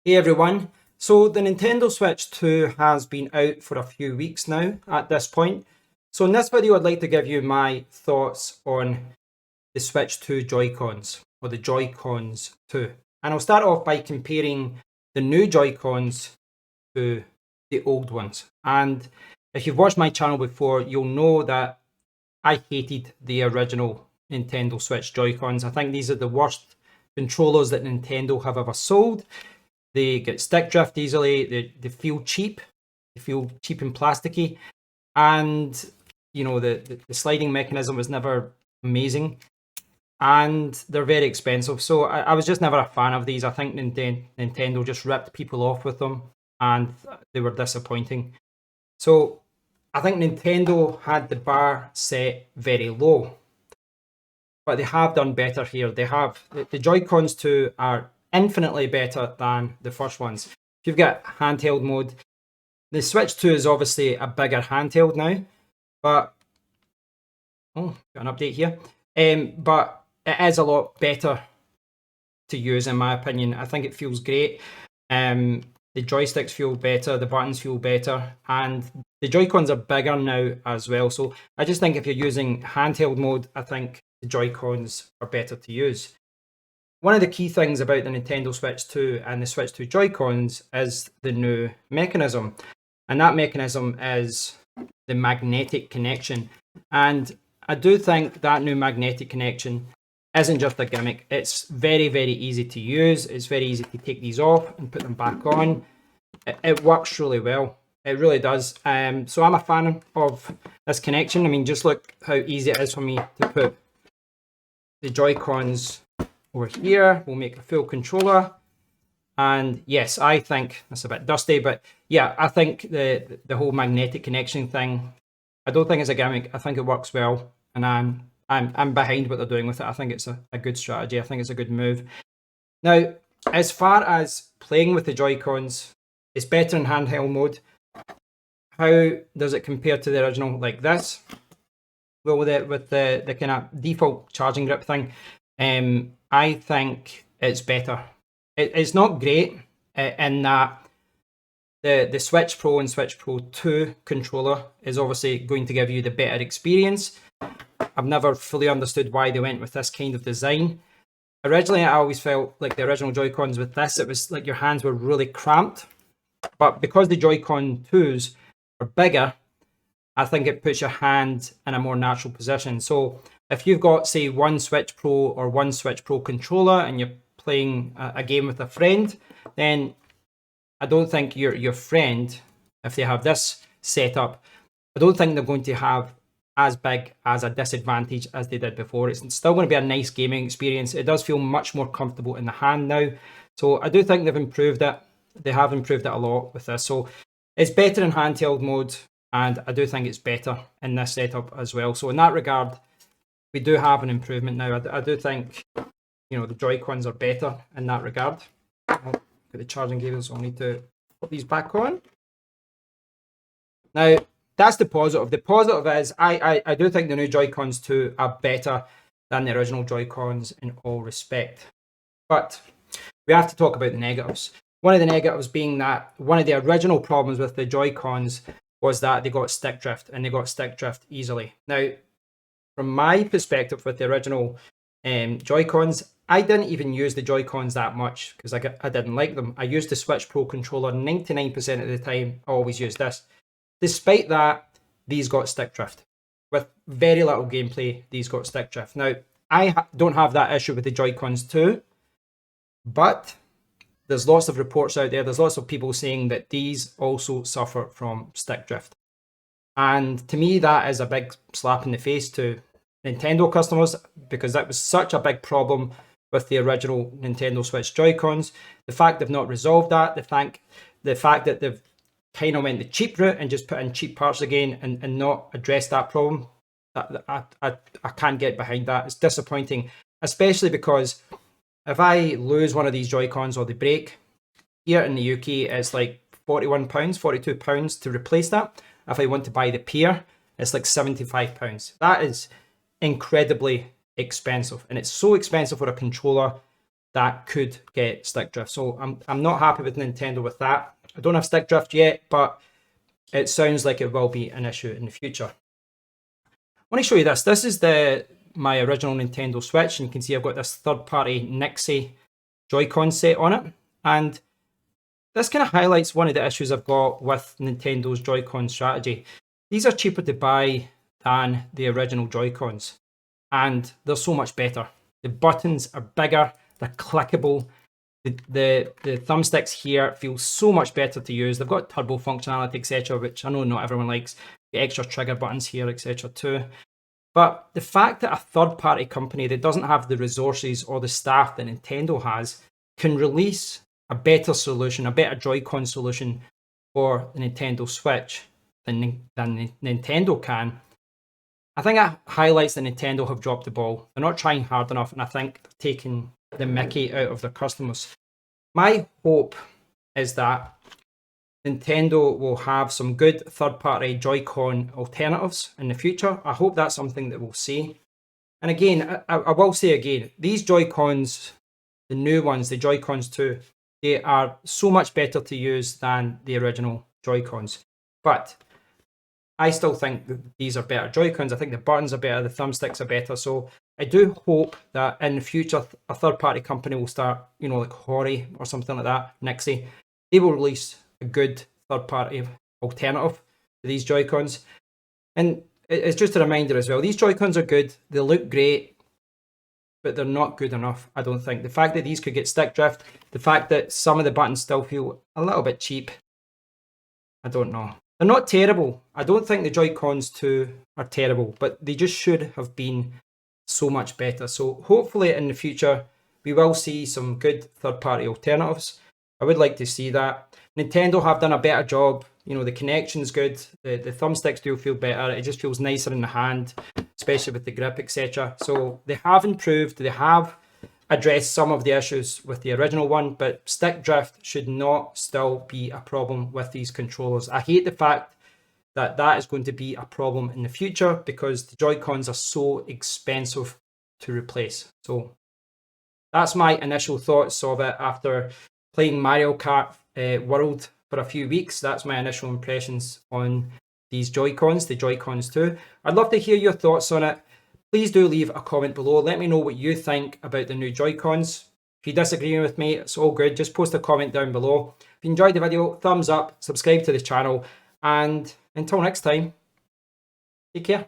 Hey everyone. So the Nintendo Switch 2 has been out for a few weeks now at this point. So in this video I'd like to give you my thoughts on the Switch 2 Joy-Cons, or the Joy-Cons 2. And I'll start off by comparing the new Joy-Cons to the old ones. And if you've watched my channel before, you'll know that I hated the original Nintendo Switch Joy-Cons. I think these are the worst controllers that Nintendo have ever sold. They get stick drift easily. They feel cheap. They feel cheap and plasticky. And, you know, the sliding mechanism was never amazing. And they're very expensive. So I was just never a fan of these. I think Nintendo just ripped people off with them. And they were disappointing. So I think Nintendo had the bar set very low. But they have done better here. They have the Joy-Cons 2 are infinitely better than the first ones. If you've got handheld mode, the Switch 2 is obviously a bigger handheld now, but got an update here. But it is a lot better to use, in my opinion. I think it feels great. The joysticks feel better, the buttons feel better, and the Joy-Cons are bigger now as well. So I just think if you're using handheld mode, I think the Joy-Cons are better to use. One of the key things about the Nintendo Switch 2 and the Switch 2 Joy-Cons is the new mechanism. And that mechanism is the magnetic connection. And I do think that new magnetic connection isn't just a gimmick. It's very, very easy to use. It's very easy to take these off and put them back on. It works really well. It really does. So I'm a fan of this connection. I mean, just look how easy it is for me to put the Joy-Cons over here. We'll make a full controller. And yes, I think that's a bit dusty, but yeah, I think the whole magnetic connection thing, I don't think it's a gimmick. I think it works well, and I'm behind what they're doing with it. I think it's a good strategy. I think it's a good move. Now, as far as playing with the Joy-Cons, it's better in handheld mode. How does it compare to the original like this? Well, with the kind of default charging grip thing, I think it's better. It's not great in that the Switch Pro and Switch Pro 2 controller is obviously going to give you the better experience. I've never fully understood why they went with this kind of design. Originally, I always felt like the original Joy-Cons with this, it was like your hands were really cramped. But because the Joy-Con 2s are bigger, I think it puts your hand in a more natural position. So if you've got, say, one Switch Pro or one Switch Pro controller and you're playing a game with a friend, then I don't think your friend, if they have this setup, I don't think they're going to have as big as a disadvantage as they did before. It's still going to be a nice gaming experience. It does feel much more comfortable in the hand now. So I do think they've improved it. They have improved it a lot with this. So it's better in handheld mode, and I do think it's better in this setup as well. So in that regard, we do have an improvement now. I do think, you know, the Joy-Cons are better in that regard. I'll get the charging cables, so I'll need to put these back on. Now, that's the positive. The positive is I do think the new Joy-Cons 2 are better than the original Joy-Cons in all respect. But we have to talk about the negatives. One of the negatives being that one of the original problems with the Joy-Cons was that they got stick drift, and they got stick drift easily. Now, from my perspective with the original Joy-Cons, I didn't even use the Joy-Cons that much because I didn't like them. I used the Switch Pro controller 99% of the time. I always use this. Despite that, these got stick drift. With very little gameplay, these got stick drift. Now, I don't have that issue with the Joy-Cons 2, but there's lots of reports out there. There's lots of people saying that these also suffer from stick drift. And to me, that is a big slap in the face to Nintendo customers, because that was such a big problem with the original Nintendo Switch Joy-Cons. The fact they've not resolved that, the fact that they've kind of went the cheap route and just put in cheap parts again and not addressed that problem, I can't get behind that. It's disappointing, especially because if I lose one of these Joy-Cons or they break, here in the UK, it's like £41, £42 to replace that. If I want to buy the pair, it's like £75. That is incredibly expensive, and it's so expensive for a controller that could get stick drift. So I'm not happy with Nintendo with that. I don't have stick drift yet, but it sounds like it will be an issue in the future. I want to show you this. This is my original Nintendo Switch, and you can see I've got this third-party Nixie Joy-Con set on it. And this kind of highlights one of the issues I've got with Nintendo's Joy-Con strategy. These are cheaper to buy than the original Joy-Cons, and they're so much better. The buttons are bigger, they're clickable. The thumbsticks here feel so much better to use. They've got turbo functionality, etc., which I know not everyone likes. The extra trigger buttons here, etc. too. But the fact that a third-party company that doesn't have the resources or the staff that Nintendo has can release a better solution, a better Joy-Con solution for the Nintendo Switch than Nintendo can, I think that highlights that Nintendo have dropped the ball. They're not trying hard enough, and I think they're taking the mickey out of their customers. My hope is that Nintendo will have some good third-party Joy-Con alternatives in the future. I hope that's something that we'll see. And again, I will say again, these Joy-Cons, the new ones, the Joy-Cons 2, they are so much better to use than the original Joy-Cons. But I still think that these are better Joy-Cons. I think the buttons are better, the thumbsticks are better. So I do hope that in the future, a third-party company will start, like Hori or something like that, Nixie. They will release a good third-party alternative to these Joy-Cons. And it's just a reminder as well, these Joy-Cons are good, they look great, but they're not good enough, I don't think. The fact that these could get stick drift, the fact that some of the buttons still feel a little bit cheap, I don't know. They're not terrible. I don't think the Joy-Cons 2 are terrible, but they just should have been so much better. So hopefully in the future, we will see some good third-party alternatives. I would like to see that. Nintendo have done a better job. The connection's good. The thumbsticks do feel better. It just feels nicer in the hand, especially with the grip, etc. So they have improved. They have addressed some of the issues with the original one, but stick drift should not still be a problem with these controllers. I hate the fact that that is going to be a problem in the future because the Joy-Cons are so expensive to replace. So that's my initial thoughts of it after playing Mario Kart World for a few weeks. That's my initial impressions on these Joy-Cons, the Joy-Cons 2. I'd love to hear your thoughts on it. Please do leave a comment below. Let me know what you think about the new Joy-Cons. If you disagree with me, it's all good. Just post a comment down below. If you enjoyed the video, thumbs up, subscribe to the channel, and until next time, take care.